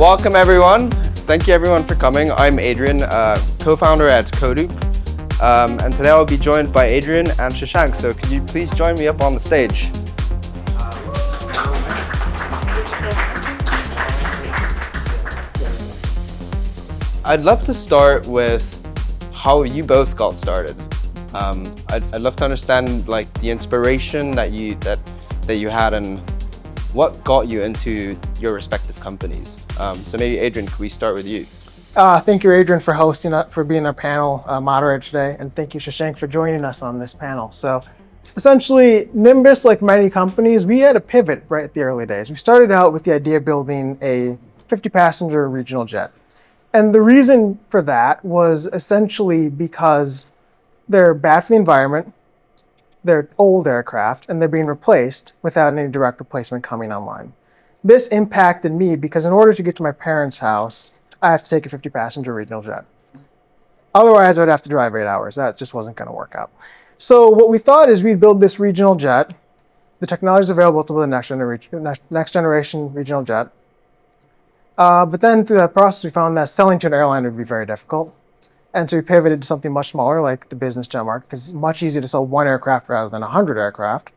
Welcome everyone. Thank you everyone for coming. I'm Adrian, co-founder at CoLoop. And today I'll be joined by Adrien and Shashank. So could you please join me up on the stage? I'd love to start with how you both got started. I'd love to understand like the inspiration that you had and what got you into your respective companies. So maybe Adrien, could we start with you? Thank you, Adrian, for hosting, for being our panel moderator today, and thank you, Shashank, for joining us on this panel. So, essentially, Nimbus, like many companies, we had a pivot right at the early days. We started out with the idea of building a 50-passenger regional jet, and the reason for that was essentially because they're bad for the environment, they're old aircraft, and they're being replaced without any direct replacement coming online. This impacted me because in order to get to my parents' house, I have to take a 50-passenger regional jet. Otherwise, I would have to drive 8 hours. That just wasn't going to work out. So what we thought is we'd build this regional jet. The technology is available to build a next generation regional jet. But then through that process, we found that selling to an airline would be very difficult. And so we pivoted to something much smaller, like the business jet market, because it's much easier to sell one aircraft rather than 100 aircraft.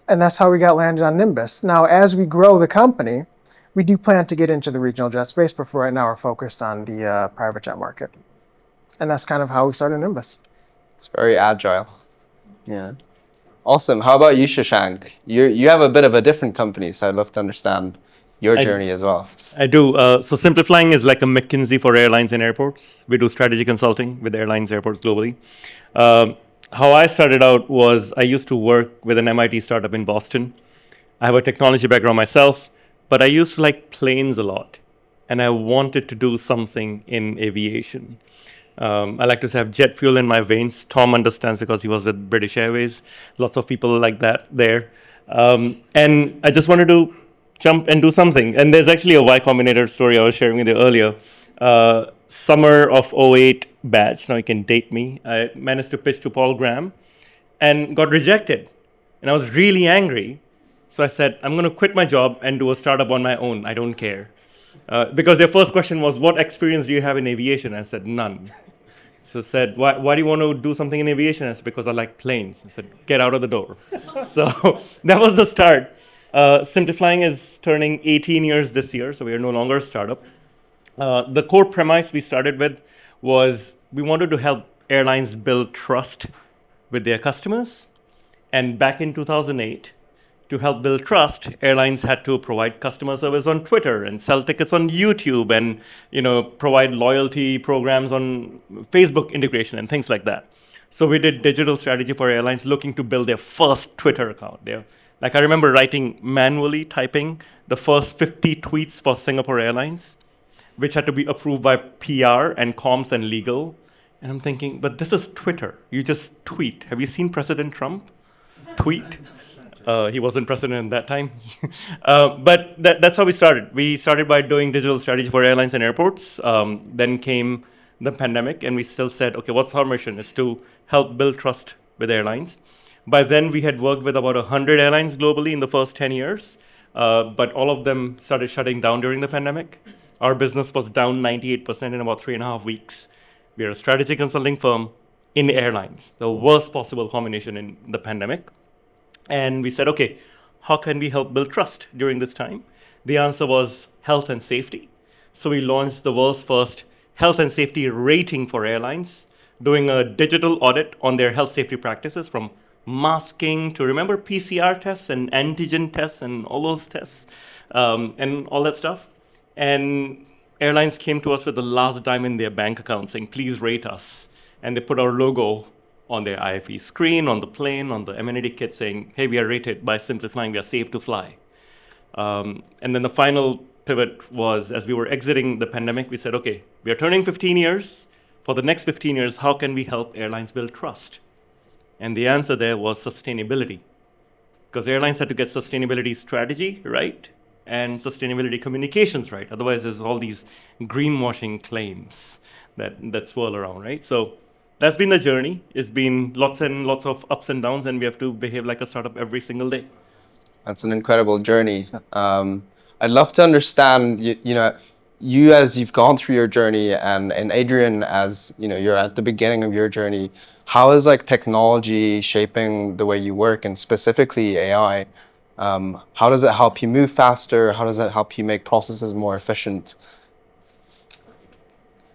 And that's how we got landed on Nimbus. Now, as we grow the company, we do plan to get into the regional jet space, but for right now, we're focused on the private jet market. And that's kind of how we started Nimbus. It's very agile. Yeah. Awesome. How about you, Shashank? You have a bit of a different company, so I'd love to understand your journey as well. I do. So Simplifying is like a McKinsey for airlines and airports. We do strategy consulting with airlines, airports globally. How I started out was I used to work with an MIT startup in Boston. I have a technology background myself, but I used to like planes a lot, and I wanted to do something in aviation. I like to have jet fuel in my veins. Tom understands because he was with British Airways. Lots of people like that there. And I just wanted to jump and do something. And there's actually a Y Combinator story I was sharing with you earlier. Summer of '08 batch, now you can date me. I managed to pitch to Paul Graham and got rejected. And I was really angry. So I said, I'm going to quit my job and do a startup on my own. I don't care. Because their first question was, what experience do you have in aviation? I said, none. So I said, why do you want to do something in aviation? I said, because I like planes. I said, get out of the door. So that was the start. Simplifying is turning 18 years this year, so we are no longer a startup. The core premise we started with was we wanted to help airlines build trust with their customers. And back in 2008, to help build trust, airlines had to provide customer service on Twitter and sell tickets on YouTube and provide loyalty programs on Facebook integration and things like that. So we did digital strategy for airlines looking to build their first Twitter account. Like I remember manually typing the first 50 tweets for Singapore Airlines, which had to be approved by PR and comms and legal. And I'm thinking, but this is Twitter. You just tweet. Have you seen President Trump tweet? He wasn't president at that time. But that's how we started. We started by doing digital strategy for airlines and airports. Then came the pandemic, and we still said, okay, what's our mission? Is to help build trust with airlines. By then, we had worked with about 100 airlines globally in the first 10 years, but all of them started shutting down during the pandemic. Our business was down 98% in about 3.5 weeks. We are a strategy consulting firm in airlines, the worst possible combination in the pandemic. And we said, okay, how can we help build trust during this time? The answer was health and safety. So we launched the world's first health and safety rating for airlines, doing a digital audit on their health safety practices from masking to remember PCR tests and antigen tests and all those tests and all that stuff. And airlines came to us with the last dime in their bank account saying, please rate us. And they put our logo on their IFE screen, on the plane, on the amenity kit saying, hey, we are rated by Simplifying, we are safe to fly. And then the final pivot was, as we were exiting the pandemic, we said, okay, we are turning 15 years. For the next 15 years, how can we help airlines build trust? And the answer there was sustainability. Because airlines had to get sustainability strategy right and sustainability communications right. Otherwise, there's all these greenwashing claims that swirl around, right? So that's been the journey. It's been lots and lots of ups and downs, and we have to behave like a startup every single day. That's an incredible journey. I'd love to understand, you, as you've gone through your journey, and Adrian, as you know, you're at the beginning of your journey, how is like technology shaping the way you work, and specifically AI? How does it help you move faster? How does it help you make processes more efficient?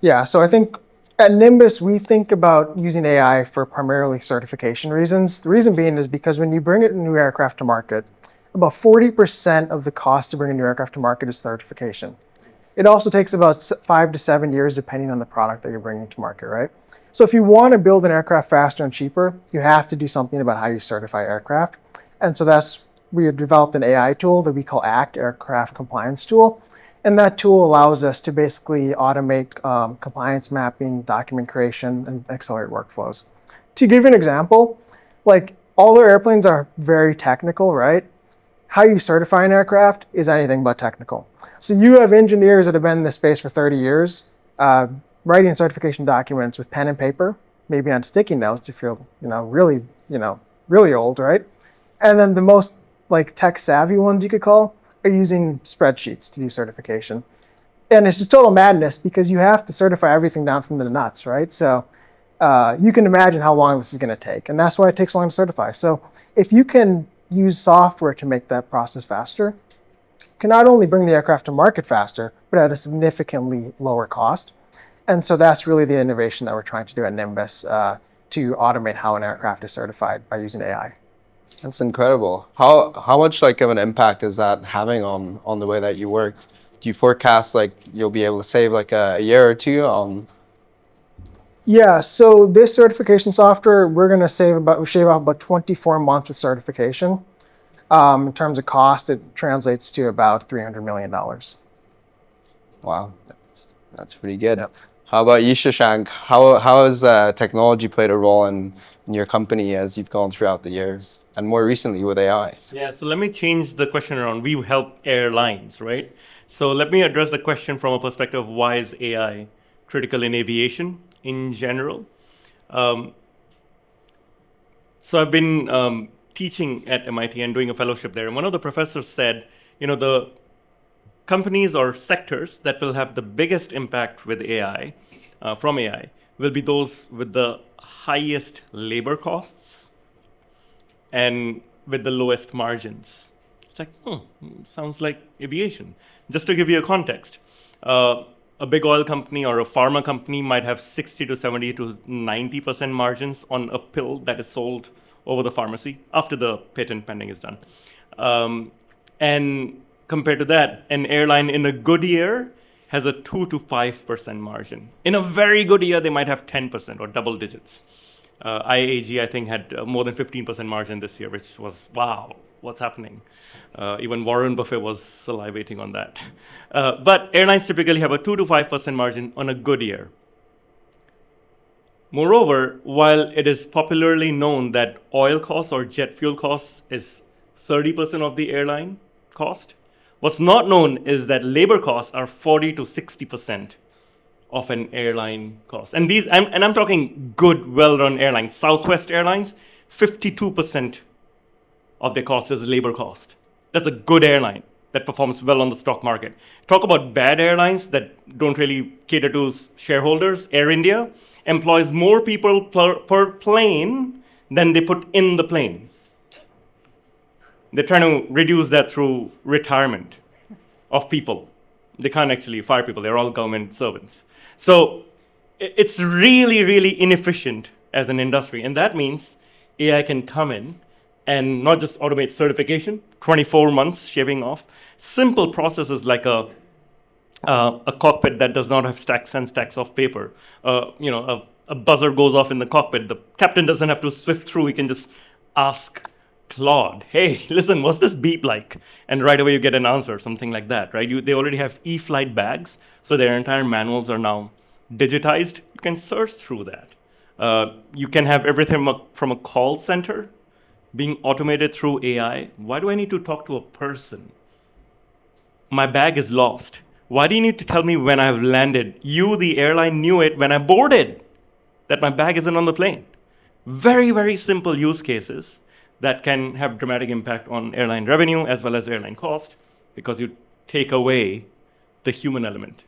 Yeah, so I think at Nimbus, we think about using AI for primarily certification reasons. The reason being is because when you bring a new aircraft to market, about 40% of the cost to bring a new aircraft to market is certification. It also takes about 5 to 7 years depending on the product that you're bringing to market, right? So if you want to build an aircraft faster and cheaper, you have to do something about how you certify aircraft. And so we have developed an AI tool that we call ACT, Aircraft Compliance Tool. And that tool allows us to basically automate compliance mapping, document creation, and accelerate workflows. To give you an example, like all our airplanes are very technical, right? How you certify an aircraft is anything but technical. So you have engineers that have been in this space for 30 years, writing certification documents with pen and paper, maybe on sticky notes if you're, really old, right? And then the most like tech savvy ones you could call are using spreadsheets to do certification. And it's just total madness because you have to certify everything down from the nuts, right? So you can imagine how long this is going to take. And that's why it takes so long to certify. So if you can use software to make that process faster, can not only bring the aircraft to market faster, but at a significantly lower cost. And so that's really the innovation that we're trying to do at Nimbus to automate how an aircraft is certified by using AI. That's incredible. How much like of an impact is that having on the way that you work? Do you forecast like you'll be able to save like a year or two on? Yeah, so this certification software, we're going to shave off about 24 months with certification. In terms of cost, it translates to about $300 million. Wow, that's pretty good. Yep. How about you, Shashank? How has technology played a role in your company as you've gone throughout the years, and more recently with AI? Yeah, so let me change the question around. We help airlines, right? So let me address the question from a perspective of why is AI critical in aviation in general. So I've been teaching at MIT and doing a fellowship there. And one of the professors said, the companies or sectors that will have the biggest impact with AI, from AI, will be those with the highest labor costs and with the lowest margins. It's like, sounds like aviation. Just to give you a context, a big oil company or a pharma company might have 60 to 70 to 90% margins on a pill that is sold over the pharmacy after the patent pending is done. And compared to that, an airline in a good year has a 2 to 5% margin. In a very good year, they might have 10% or double digits. IAG, I think, had more than 15% margin this year, which was, wow, what's happening? Even Warren Buffett was salivating on that. But airlines typically have a 2 to 5% margin on a good year. Moreover, while it is popularly known that oil costs or jet fuel costs is 30% of the airline cost, what's not known is that labor costs are 40 to 60% of an airline cost. And I'm talking good, well-run airlines. Southwest Airlines, 52% of their cost is labor cost. That's a good airline that performs well on the stock market. Talk about bad airlines that don't really cater to shareholders. Air India employs more people per plane than they put in the plane. They're trying to reduce that through retirement of people. They can't actually fire people. They're all government servants. So it's really, really inefficient as an industry. And that means AI can come in and not just automate certification, 24 months shaving off, simple processes like a cockpit that does not have stacks and stacks of paper. A buzzer goes off in the cockpit. The captain doesn't have to swift through. He can just ask Claude, hey, listen, what's this beep like? And right away you get an answer, something like that, right? They already have e-flight bags, so their entire manuals are now digitized. You can search through that. You can have everything from a call center being automated through AI. Why do I need to talk to a person? My bag is lost. Why do you need to tell me when I've landed? You, the airline, knew it when I boarded, that my bag isn't on the plane. Very, very simple use cases that can have dramatic impact on airline revenue as well as airline cost because you take away the human element.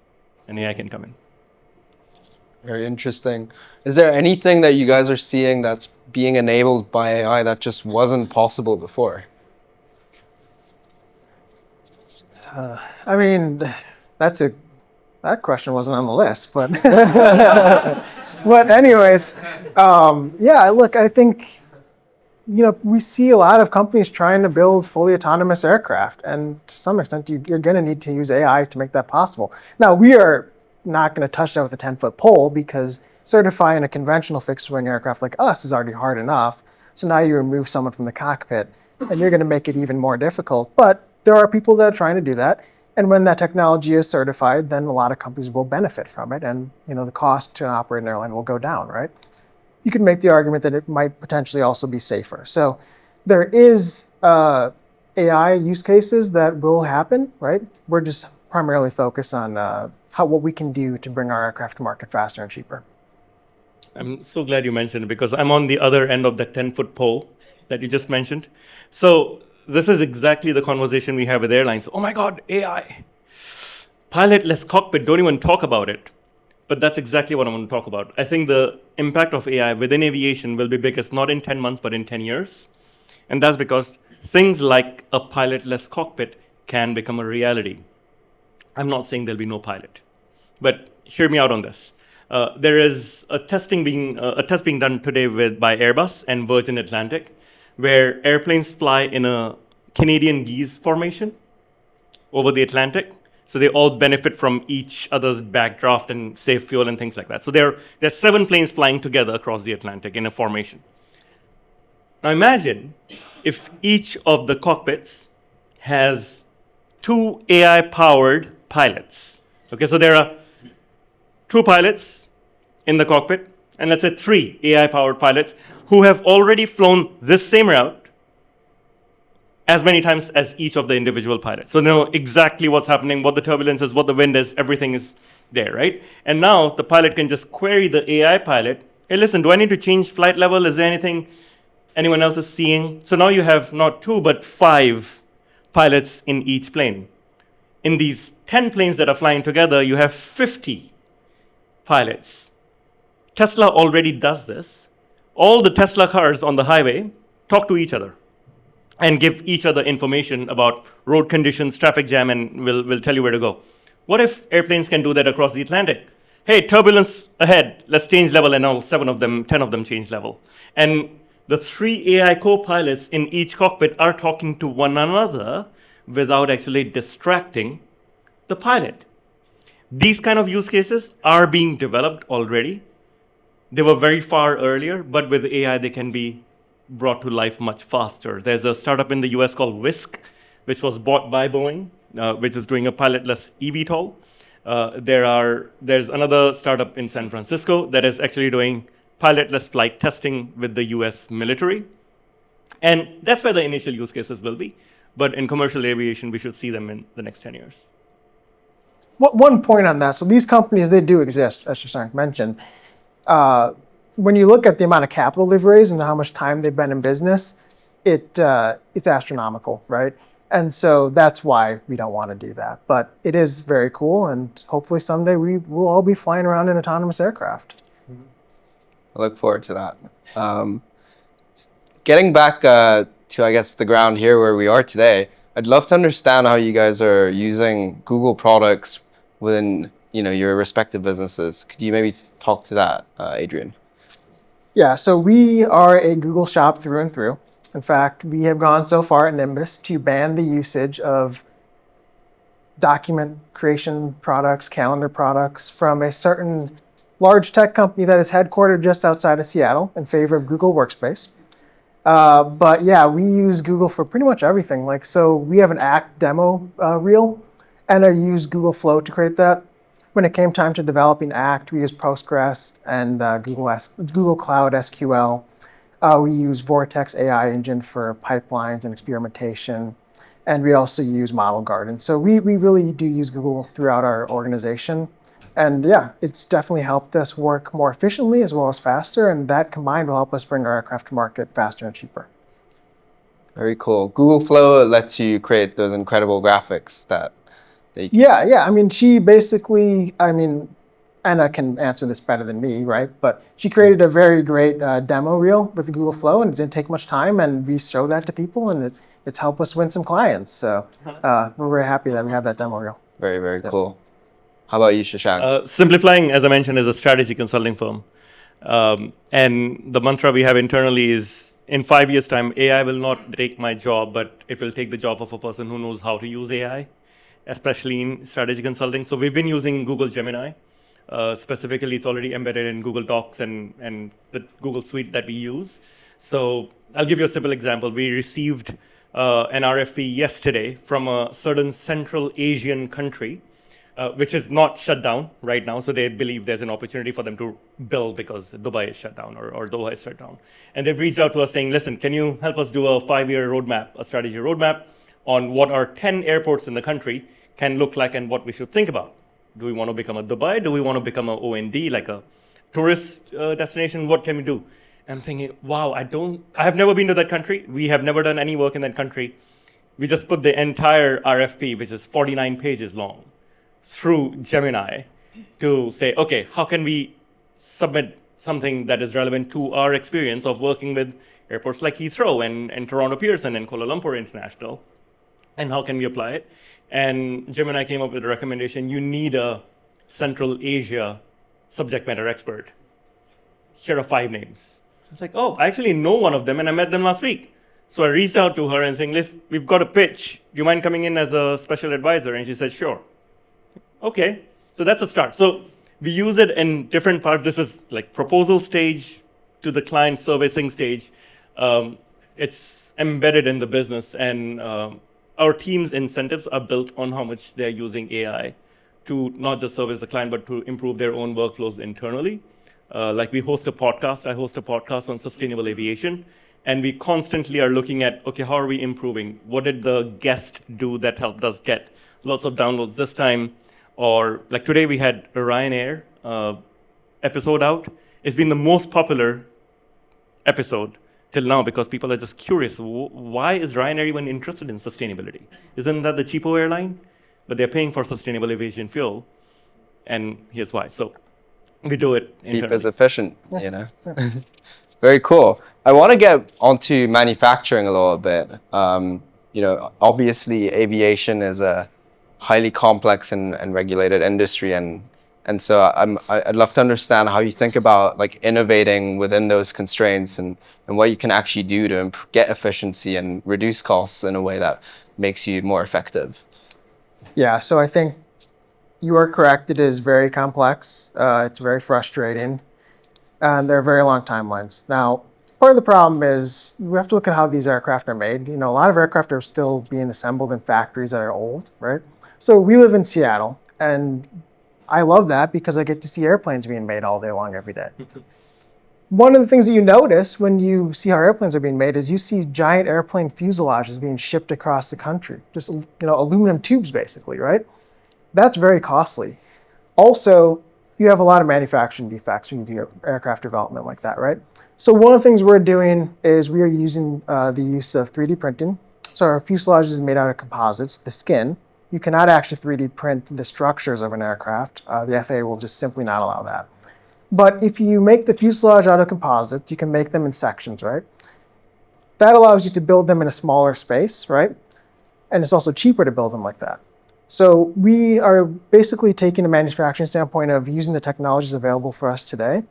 and AI can come in. Very interesting. Is there anything that you guys are seeing that's being enabled by AI that just wasn't possible before? I mean, that question wasn't on the list, but but anyways, yeah. Look, I think we see a lot of companies trying to build fully autonomous aircraft, and to some extent, you're going to need to use AI to make that possible. Now, we are not going to touch that with a 10-foot pole because certifying a conventional fixed-wing aircraft like us is already hard enough. So now you remove someone from the cockpit, and you're going to make it even more difficult. But there are people that are trying to do that. And when that technology is certified, then a lot of companies will benefit from it. And the cost to operate an airline will go down, right? You could make the argument that it might potentially also be safer. So there is AI use cases that will happen, right? We're just primarily focused on what we can do to bring our aircraft to market faster and cheaper. I'm so glad you mentioned it because I'm on the other end of that 10-foot pole that you just mentioned. So this is exactly the conversation we have with airlines. Oh my God, AI. Pilotless cockpit, don't even talk about it. But that's exactly what I want to talk about. I think the impact of AI within aviation will be biggest not in 10 months, but in 10 years. And that's because things like a pilotless cockpit can become a reality. I'm not saying there'll be no pilot, but hear me out on this. There is a test being done today by Airbus and Virgin Atlantic, where airplanes fly in a Canadian geese formation over the Atlantic. So they all benefit from each other's backdraft and save fuel and things like that. So there's 7 planes flying together across the Atlantic in a formation. Now imagine if each of the cockpits has 2 AI-powered pilots. Okay, so there are 2 pilots in the cockpit, and let's say 3 AI-powered pilots who have already flown this same route as many times as each of the individual pilots. So they know exactly what's happening, what the turbulence is, what the wind is, everything is there, right? And now the pilot can just query the AI pilot, hey, listen, do I need to change flight level? Is there anything anyone else is seeing? So now you have not 2, but 5 pilots in each plane. In these 10 planes that are flying together, you have 50 pilots. Tesla already does this. All the Tesla cars on the highway talk to each other and give each other information about road conditions, traffic jam, and will tell you where to go. What if airplanes can do that across the Atlantic? Hey, turbulence ahead, let's change level, and all 10 of them change level. And the 3 AI co-pilots in each cockpit are talking to one another without actually distracting the pilot. These kind of use cases are being developed already. They were very far earlier, but with AI, they can be brought to life much faster. There's a startup in the US called Whisk, which was bought by Boeing, which is doing a pilotless eVTOL. There's another startup in San Francisco that is actually doing pilotless flight testing with the US military. And that's where the initial use cases will be. But in commercial aviation, we should see them in the next 10 years. One point on that. So these companies, they do exist, as Shashank mentioned. When you look at the amount of capital they've raised and how much time they've been in business, it's astronomical, right? And so that's why we don't want to do that. But it is very cool, and hopefully someday we will all be flying around in autonomous aircraft. I look forward to that. Getting back to, I guess, the ground here where we are today, I'd love to understand how you guys are using Google products within your respective businesses. Could you maybe talk to that, Adrian? Yeah, so we are a Google shop through and through. In fact, we have gone so far at Nimbus to ban the usage of document creation products, calendar products from a certain large tech company that is headquartered just outside of Seattle in favor of Google Workspace. But yeah, we use Google for pretty much everything. So we have an Act demo reel, and I used Google Flow to create that. When it came time to developing Act, we used Postgres and Google Cloud SQL. We use Vortex AI engine for pipelines and experimentation. And we also use Model Garden. So we really do use Google throughout our organization. And yeah, it's definitely helped us work more efficiently as well as faster. And that combined will help us bring our aircraft to market faster and cheaper. Very cool. Google Flow lets you create those incredible graphics that Yeah. I mean, she basically, Anna can answer this better than me, right? But she created a very great demo reel with Google Flow, and it didn't take much time, and we show that to people, and it's helped us win some clients. So we're very happy that we have that demo reel. Very, very cool. How about you, Shashank? Simplifying, as I mentioned, is a strategy consulting firm. And the mantra we have internally is, in 5 years' time, AI will not take my job, but it will take the job of a person who knows how to use AI, especially in strategy consulting. So we've been using Google Gemini. Specifically, it's already embedded in Google Docs and the Google Suite that we use. So I'll give you a simple example. We received an RFP yesterday from a certain Central Asian country, which is not shut down right now. So they believe there's an opportunity for them to build because Dubai is shut down or Doha is shut down. And they've reached out to us saying, listen, can you help us do a 5-year roadmap, a strategy roadmap on what our 10 airports in the country can look like and what we should think about? Do we want to become a Dubai? Do we want to become an OND, like a tourist destination? What can we do? And I'm thinking, wow, I have never been to that country. We have never done any work in that country. We just put the entire RFP, which is 49 pages long, through Gemini to say, okay, how can we submit something that is relevant to our experience of working with airports like Heathrow and Toronto Pearson and Kuala Lumpur International, and how can we apply it? And Gemini came up with a recommendation. You need a Central Asia subject matter expert. Here are 5 names. I was like, oh, I actually know one of them, and I met them last week. So I reached out to her and saying, listen, we've got a pitch. Do you mind coming in as a special advisor? And she said, sure. Okay, so that's a start. So we use it in different parts. This is like proposal stage to the client servicing stage. It's embedded in the business, and our team's incentives are built on how much they're using AI to not just service the client, but to improve their own workflows internally. Like we host a podcast. I host a podcast on sustainable aviation. And we constantly are looking at, okay, how are we improving? What did the guest do that helped us get lots of downloads this time? Or like today we had a Ryanair episode out. It's been the most popular episode till now because people are just curious. Why is Ryanair even interested in sustainability? Isn't that the cheapo airline? But they're paying for sustainable aviation fuel. And here's why. So we do it internally. Cheap is efficient, you know. Very cool. I want to get onto manufacturing a little bit. Obviously aviation is a highly complex and regulated industry, and so I'd love to understand how you think about like innovating within those constraints and what you can actually do to get efficiency and reduce costs in a way that makes you more effective. Yeah, so I think you are correct. It is very complex. It's very frustrating. And there are very long timelines. Now, part of the problem is we have to look at how these aircraft are made. A lot of aircraft are still being assembled in factories that are old, right? So we live in Seattle, and I love that because I get to see airplanes being made all day long every day. One of the things that you notice when you see how airplanes are being made is you see giant airplane fuselages being shipped across the country. Just, aluminum tubes basically, right? That's very costly. Also, you have a lot of manufacturing defects when you do aircraft development like that, right? So one of the things we're doing is we are using the use of 3D printing. So our fuselage is made out of composites, the skin. You cannot actually 3D print the structures of an aircraft. The FAA will just simply not allow that. But if you make the fuselage out of composites, you can make them in sections, right? That allows you to build them in a smaller space, right? And it's also cheaper to build them like that. So we are basically taking a manufacturing standpoint of using the technologies available for us today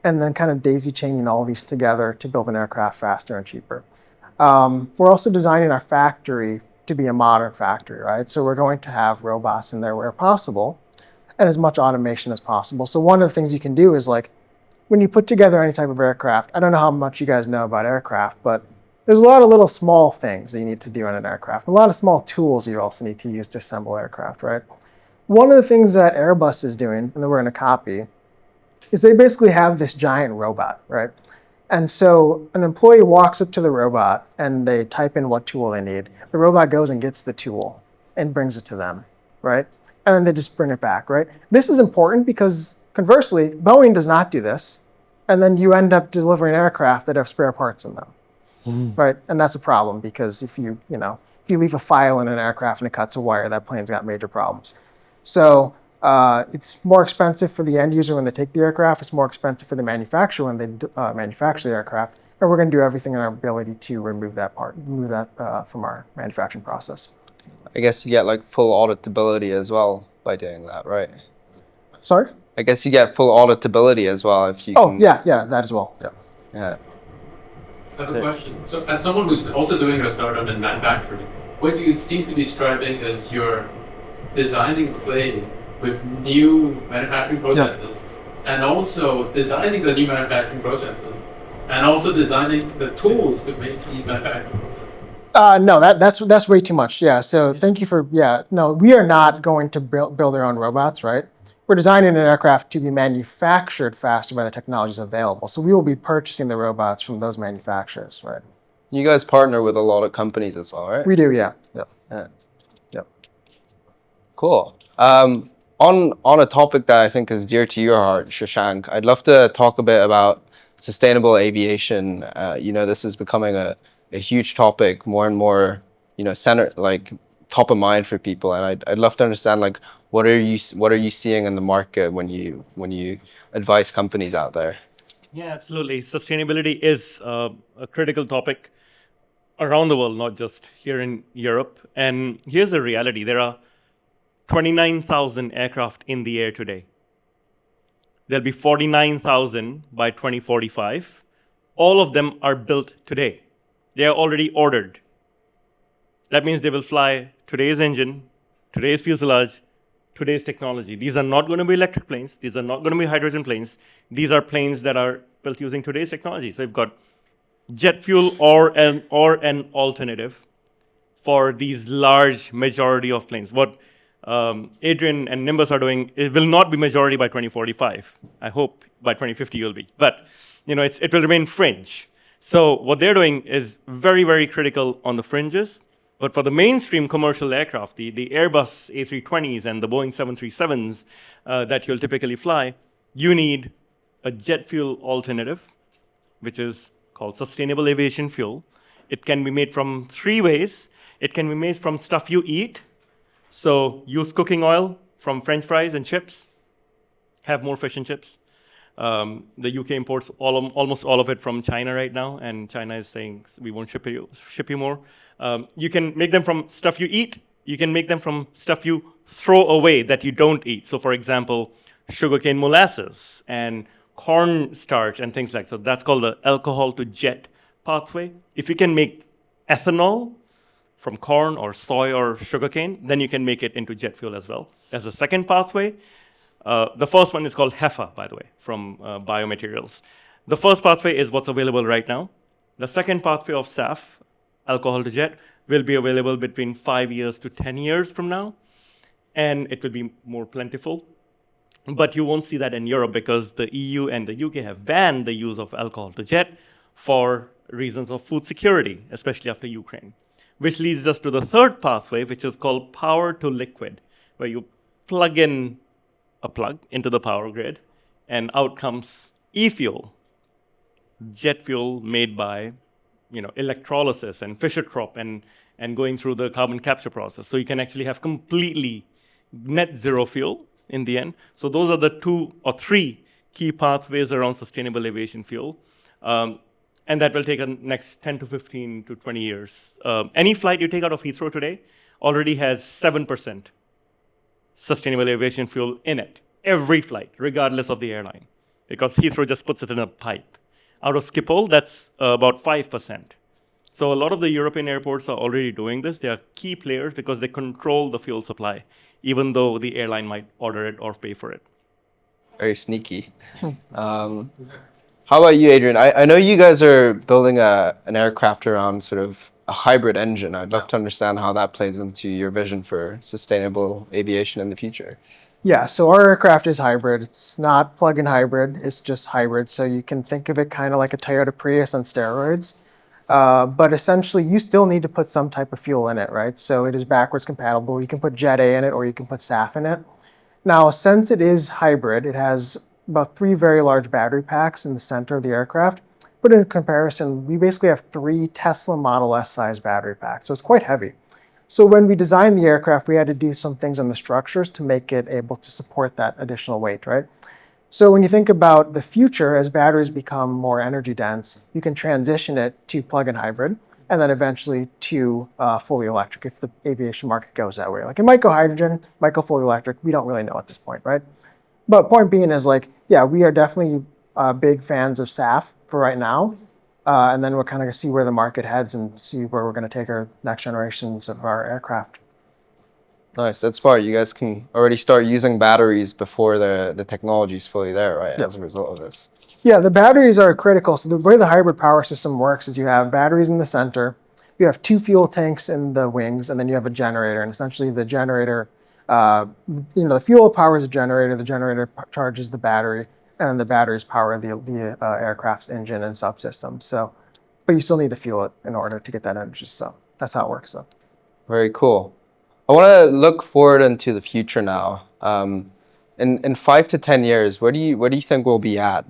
and then kind of daisy chaining all of these together to build an aircraft faster and cheaper. We're also designing our factory to be a modern factory, right? So we're going to have robots in there where possible and as much automation as possible. So one of the things you can do is like when you put together any type of aircraft, I don't know how much you guys know about aircraft, but there's a lot of little small things that you need to do in an aircraft. A lot of small tools you also need to use to assemble aircraft, right? One of the things that Airbus is doing, and that we're going to copy, is they basically have this giant robot, right? And so an employee walks up to the robot and they type in what tool they need. The robot goes and gets the tool and brings it to them, right? And then they just bring it back, right? This is important because conversely, Boeing does not do this. And then you end up delivering aircraft that have spare parts in them. right? And that's a problem because if you leave a file in an aircraft and it cuts a wire, that plane's got major problems. So it's more expensive for the end user when they take the aircraft. It's more expensive for the manufacturer when they manufacture the aircraft. And we're going to do everything in our ability to remove that from our manufacturing process. I guess you get like full auditability as well by doing that, right? Sorry? I guess you get full auditability as well if you can. Yeah, that as well. Yeah. I have a question. So, as someone who's also doing a startup in manufacturing, what you seem to be describing is you're designing a plane with new manufacturing processes, and also designing the new manufacturing processes, and also designing the tools to make these manufacturing processes. No, that's way too much. Yeah. So thank you for No, we are not going to build our own robots, right? We're designing an aircraft to be manufactured faster by the technologies available. So we will be purchasing the robots from those manufacturers, right? You guys partner with a lot of companies as well, right? We do, yeah. Yeah. Cool. On a topic that I think is dear to your heart, Shashank, I'd love to talk a bit about sustainable aviation. This is becoming a huge topic, more and more, top of mind for people. And I'd love to understand, like, what are you seeing in the market when you advise companies out there? Yeah, absolutely. Sustainability is a critical topic around the world, not just here in Europe. And here's the reality. There are 29,000 aircraft in the air today. There'll be 49,000 by 2045. All of them are built today. They are already ordered. That means they will fly today's engine, today's fuselage, today's technology. These are not going to be electric planes. These are not going to be hydrogen planes. These are planes that are built using today's technology. So you've got jet fuel or an alternative for these large majority of planes. What Adrian and Nimbus are doing, it will not be majority by 2045. I hope by 2050 you'll be. But it will remain fringe. So what they're doing is very, very critical on the fringes. But for the mainstream commercial aircraft, the Airbus A320s and the Boeing 737s that you'll typically fly, you need a jet fuel alternative, which is called sustainable aviation fuel. It can be made from three ways. It can be made from stuff you eat. So use cooking oil from French fries and chips. Have more fish and chips. The UK imports almost all of it from China right now, and China is saying we won't ship you more. You can make them from stuff you eat. You can make them from stuff you throw away that you don't eat. So, for example, sugarcane molasses and corn starch and things like that. So that's called the alcohol to jet pathway. If you can make ethanol from corn or soy or sugarcane, then you can make it into jet fuel as well. There's a second pathway. The first one is called HEFA, by the way, from biomaterials. The first pathway is what's available right now. The second pathway of SAF, alcohol to jet, will be available between 5 years to 10 years from now, and it will be more plentiful. But you won't see that in Europe because the EU and the UK have banned the use of alcohol to jet for reasons of food security, especially after Ukraine. Which leads us to the third pathway, which is called power to liquid, where you plug in a plug into the power grid, and out comes e-fuel, jet fuel made by electrolysis and Fischer-Tropsch and going through the carbon capture process. So you can actually have completely net zero fuel in the end. So those are the 2 or 3 key pathways around sustainable aviation fuel. And that will take the next 10 to 15 to 20 years. Any flight you take out of Heathrow today already has 7% sustainable aviation fuel in it. Every flight, regardless of the airline. Because Heathrow just puts it in a pipe. Out of Schiphol, that's about 5%. So a lot of the European airports are already doing this. They are key players because they control the fuel supply, even though the airline might order it or pay for it. Very sneaky. How about you, Adrian? I know you guys are building an aircraft around sort of a hybrid engine. I'd love to understand how that plays into your vision for sustainable aviation in the future. Yeah, so our aircraft is hybrid. It's not plug-in hybrid, it's just hybrid. So you can think of it kind of like a Toyota Prius on steroids. But essentially, you still need to put some type of fuel in it, right? So it is backwards compatible. You can put Jet A in it, or you can put SAF in it. Now, since it is hybrid, it has about 3 very large battery packs in the center of the aircraft, put it in comparison, we basically have 3 Tesla Model S size battery packs, so it's quite heavy. So when we designed the aircraft, we had to do some things on the structures to make it able to support that additional weight, right? So when you think about the future, as batteries become more energy dense, you can transition it to plug-in hybrid, and then eventually to fully electric if the aviation market goes that way. Like it might go hydrogen, might go fully electric. We don't really know at this point, right? But point being is like, yeah, we are definitely big fans of SAF for right now. And then we're kind of going to see where the market heads and see where we're going to take our next generations of our aircraft. Nice. That's smart. You guys can already start using batteries before the technology is fully there, right? Yep. As a result of this. Yeah, the batteries are critical. So the way the hybrid power system works is you have batteries in the center, you have 2 fuel tanks in the wings, and then you have a generator. And essentially the generator, the fuel powers the generator charges the battery, and the batteries power the aircraft's engine and subsystem. So, but you still need to fuel it in order to get that energy. So that's how it works. So. Very cool. I want to look forward into the future now. In 5 to 10 years, where do you think we'll be at?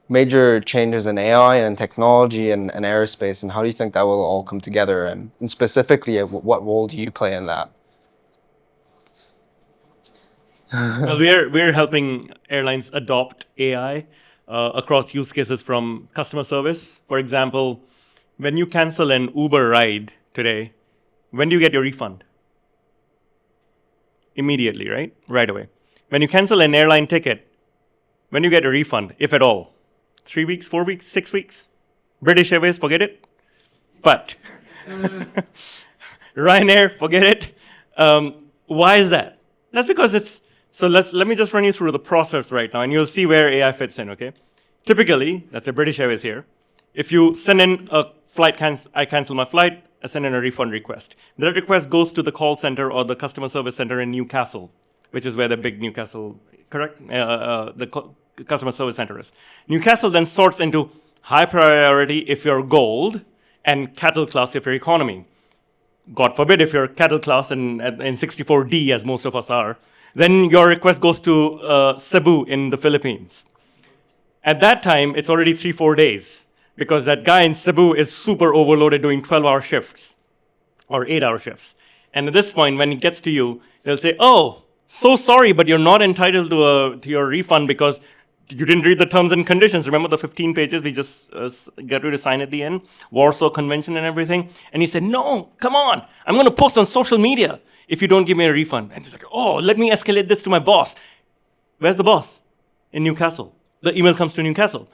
Major changes in AI and technology and aerospace, and how do you think that will all come together? And specifically, what role do you play in that? Well, we're helping airlines adopt AI across use cases from customer service. For example, when you cancel an Uber ride today, when do you get your refund? Immediately, right? Right away. When you cancel an airline ticket, when do you get a refund, if at all? 3 weeks, 4 weeks, 6 weeks? British Airways, forget it. But Ryanair, forget it. Why is that? That's because it's... So let me just run you through the process right now, and you'll see where AI fits in, okay? Typically, that's a British Airways here. If you send in a flight, I cancel my flight, I send in a refund request. That request goes to the call center or the customer service center in Newcastle, which is where the big Newcastle, correct? Customer service center is. Newcastle then sorts into high priority if you're gold and cattle class if you're economy. God forbid if you're cattle class and 64D, as most of us are, then your request goes to Cebu in the Philippines. At that time, it's already 3-4 days because that guy in Cebu is super overloaded doing 12-hour shifts or 8-hour shifts. And at this point, when it gets to you, they'll say, oh, so sorry, but you're not entitled to your refund because you didn't read the terms and conditions. Remember the 15 pages we just got you to sign at the end? Warsaw Convention and everything. And he said, no, come on. I'm going to post on social media if you don't give me a refund. And he's like, oh, let me escalate this to my boss. Where's the boss? In Newcastle. The email comes to Newcastle.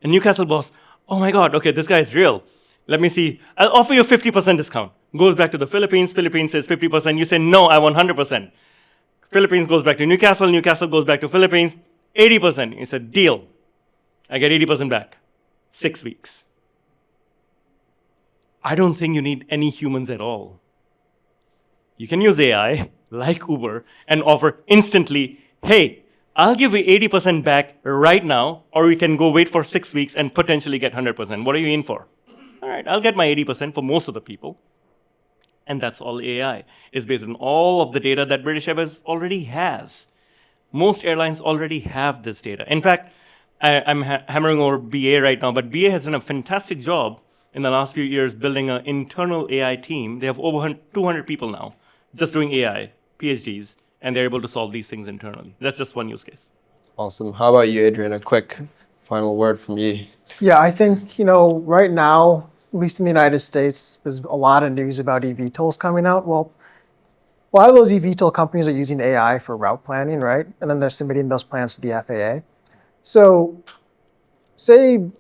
And Newcastle boss, oh my God, okay, this guy is real. Let me see. I'll offer you a 50% discount. Goes back to the Philippines. Philippines says 50%. You say, no, I want 100%. Philippines goes back to Newcastle. Newcastle goes back to Philippines. 80%. He said, deal. I get 80% back. 6 weeks. I don't think you need any humans at all. You can use AI, like Uber, and offer instantly, hey, I'll give you 80% back right now, or we can go wait for 6 weeks and potentially get 100%. What are you in for? All right, I'll get my 80% for most of the people. And that's all AI. It's based on all of the data that British Airways already has. Most airlines already have this data. In fact, I'm hammering over BA right now, but BA has done a fantastic job in the last few years building an internal AI team. They have over 200 people now just doing AI, PhDs, and they're able to solve these things internally. That's just one use case. Awesome. How about you, Adrian? A quick final word from you. Yeah, I think, right now, at least in the United States, there's a lot of news about eVTOLs coming out. Well, a lot of those eVTOL companies are using AI for route planning, right? And then they're submitting those plans to the FAA. So say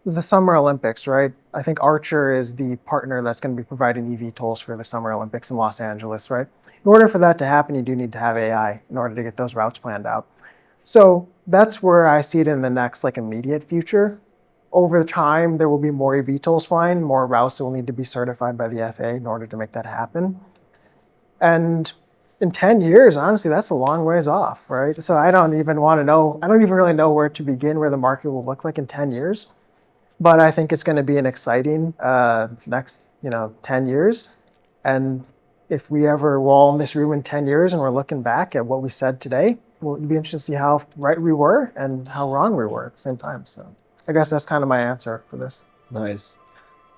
the Summer Olympics, right? I think Archer is the partner that's going to be providing eVTOLs for the Summer Olympics in Los Angeles, right? In order for that to happen, you do need to have AI in order to get those routes planned out. So that's where I see it in the next immediate future. Over time, there will be more eVTOLs flying, more routes that will need to be certified by the FAA in order to make that happen. And in 10 years, honestly, that's a long ways off, right? So I don't even really know where to begin, where the market will look like in 10 years. But I think it's going to be an exciting next, 10 years. And if we're all in this room in 10 years and we're looking back at what we said today, well, it'll be interesting to see how right we were and how wrong we were at the same time. So I guess that's kind of my answer for this. Nice.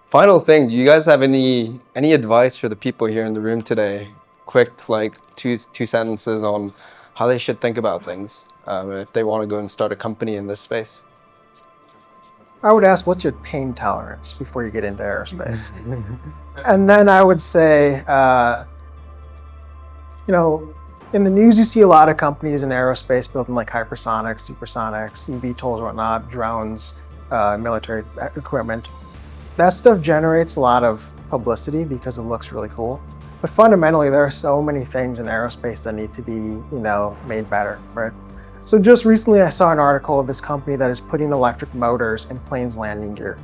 Final thing, do you guys have any advice for the people here in the room today? Quick, like two sentences on how they should think about things if they want to go and start a company in this space. I would ask, what's your pain tolerance before you get into aerospace? And then I would say, in the news, you see a lot of companies in aerospace building like hypersonics, supersonics, eVTOLs, whatnot, drones, military equipment. That stuff generates a lot of publicity because it looks really cool. But fundamentally, there are so many things in aerospace that need to be, made better, right? So just recently, I saw an article of this company that is putting electric motors in planes' landing gear.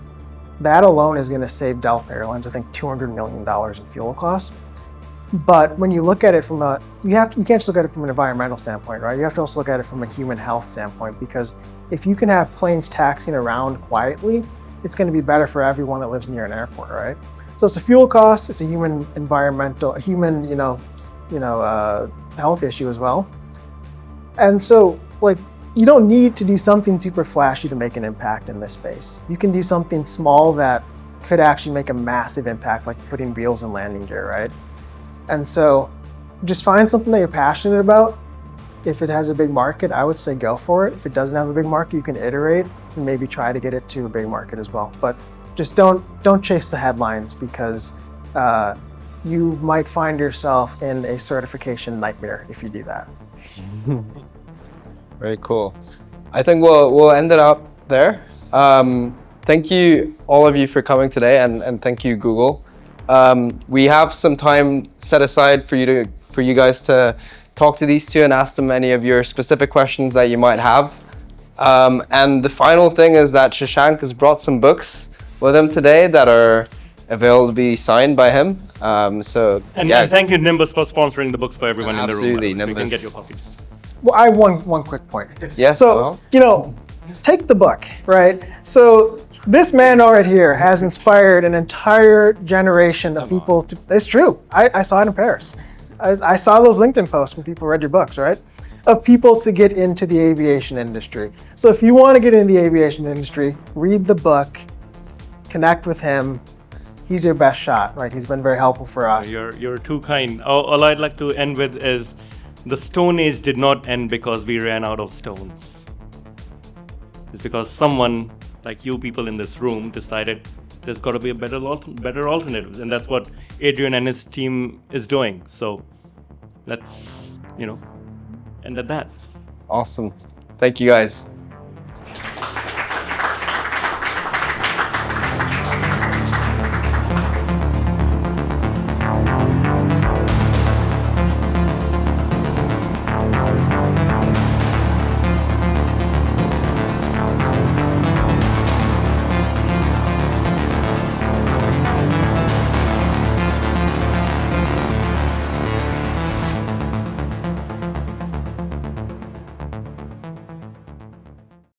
That alone is going to save Delta Airlines, I think, $200 million in fuel costs. But when you look at it you can't just look at it from an environmental standpoint, right? You have to also look at it from a human health standpoint, because if you can have planes taxiing around quietly, it's going to be better for everyone that lives near an airport, right? So it's a fuel cost, it's a human health issue as well. And so, you don't need to do something super flashy to make an impact in this space. You can do something small that could actually make a massive impact, like putting wheels in landing gear, right? And so just find something that you're passionate about. If it has a big market, I would say go for it. If it doesn't have a big market, you can iterate and maybe try to get it to a big market as well. But just don't chase the headlines, because you might find yourself in a certification nightmare if you do that. Very cool. I think we'll end it up there. Thank you, all of you, for coming today, and thank you, Google. We have some time set aside for you guys to talk to these two and ask them any of your specific questions that you might have. And the final thing is that Shashank has brought some books with him today that are available to be signed by him. And thank you, Nimbus, for sponsoring the books for everyone in the room. Absolutely, So you can Nimbus. get your copies. Well, I have one quick point. Yes. So, take the book, right? So this man right here has inspired an entire generation of people to, it's true. I saw it in Paris. I saw those LinkedIn posts when people read your books, right? Of people to get into the aviation industry. So if you want to get into the aviation industry, read the book, connect with him. He's your best shot, right? He's been very helpful for us. You're too kind. All I'd like to end with is, the Stone Age did not end because we ran out of stones. It's because someone, like you people in this room, decided there's got to be a better alternative. And that's what Adrian and his team is doing. So let's, end at that. Awesome. Thank you, guys.